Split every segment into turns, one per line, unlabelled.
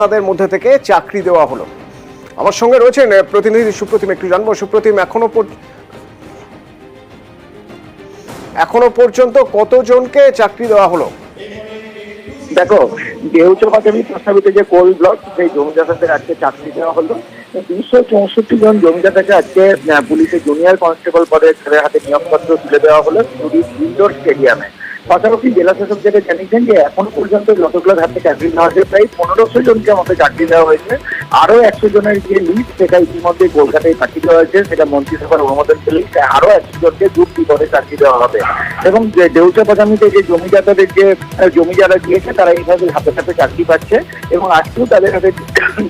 তাদের মধ্যে থেকে চাকরি দেওয়া হলো। আমার সঙ্গে রয়েছেন প্রতিনিধি সুপ্রতিম, একটু জানবো সুপ্রতিম, এখনো পর্যন্ত কতজনকে চাকরি দেওয়া হলো?
দেখো, দেউচা বাজারে প্রস্তাবিত যে কোল ব্লক, সেই জমিদারদের আজকে চাকরি দেওয়া হলো। 264 জন জমিদারকে আজকে পুলিশের জুনিয়র কনস্টেবল পদে তাদের হাতে নিয়োগপত্র তুলে দেওয়া হলো ইনডোর স্টেডিয়ামে। পাশাপাশি জেলা শাসক যেটা জানিয়েছেন যে এখনো পর্যন্ত যতগুলোর হাতে চাকরি দেওয়া হয়েছে প্রায় 1500 জনকে মতো চাকরি দেওয়া হয়েছে। আরো 100 জনের যে লিস্ট, সেটা ইতিমধ্যে কলকাতায় পাঠিয়ে দেওয়া হয়েছে, সেটা মন্ত্রিসভার অনুমোদন পেলেই আরো 100 জনকে গ্রুপ ডি পদে চাকরি দেওয়া হবে। এবং দেউচা বাজামিতে যে জমিদারদের যে জমি যারা দিয়েছে তারা এইভাবে হাতে হাতে চাকরি পাচ্ছে এবং আজকেও তাদের হাতে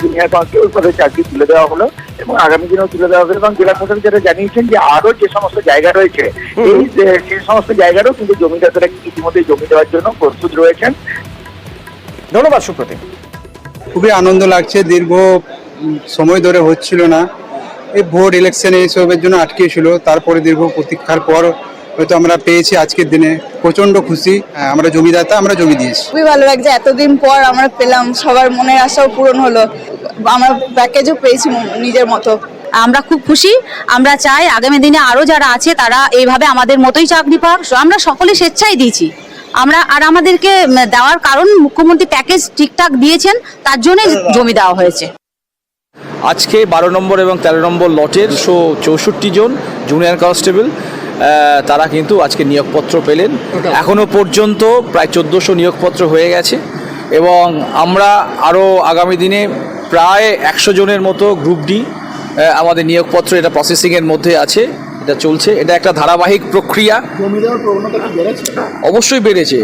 জুনিয়র কনস্টেবল পদে চাকরি তুলে দেওয়া হলো এবং আগামী দিনেও তুলে দেওয়া হবে। এবং জেলা শাসক যেটা জানিয়েছেন যে আরো যে সমস্ত জায়গা রয়েছে সেই সমস্ত জায়গারও কিন্তু জমিদাররা ইতিমধ্যে জমি দেওয়ার জন্য প্রস্তুত রয়েছেন।
ধন্যবাদ সুপ্রতিম।
খুবই আনন্দ লাগছে, দীর্ঘ সময় ধরে হচ্ছিল না, এই ভোট ইলেকশন এইসবের জন্য আটকেছিল, তারপরে দীর্ঘ প্রতীক্ষার পর হয়তো আমরা পেয়েছি আজকের দিনে। প্রচন্ড খুশি, আমরা জমিদাতা, আমরা জমি দিয়েছি।
খুবই ভালো লাগছে, এতদিন পর আমরা পেলাম, সবার মনের আশাও পূরণ হলো, আমরা প্যাকেজও পেয়েছি নিজের মতো।
আমরা খুব খুশি। আমরা চাই আগামী দিনে আরো যারা আছে তারা এইভাবে আমাদের মতোই চাকরি পাক। আমরা সকলে স্বেচ্ছায় দিয়েছি, আমাদেরকে দেওয়ার কারণ মুখ্যমন্ত্রী প্যাকেজ ঠিকঠাক দিয়েছেন, তার জন্যই জমি দেওয়া হয়েছে।
আজকে 12 নম্বর এবং 13 নম্বর লটের 64 জন জুনিয়র কনস্টেবল তারা কিন্তু আজকে নিয়োগপত্র পেলেন। এখনো পর্যন্ত প্রায় 1400 নিয়োগপত্র হয়ে গেছে এবং আমরা আরও আগামী দিনে প্রায় 100 জনের মতো গ্রুপ ডি আমাদের নিয়োগপত্র এটা প্রসেসিংয়ের মধ্যে আছে, এটা চলছে। এটা একটা ধারাবাহিক প্রক্রিয়া, অবশ্যই বেড়েছে।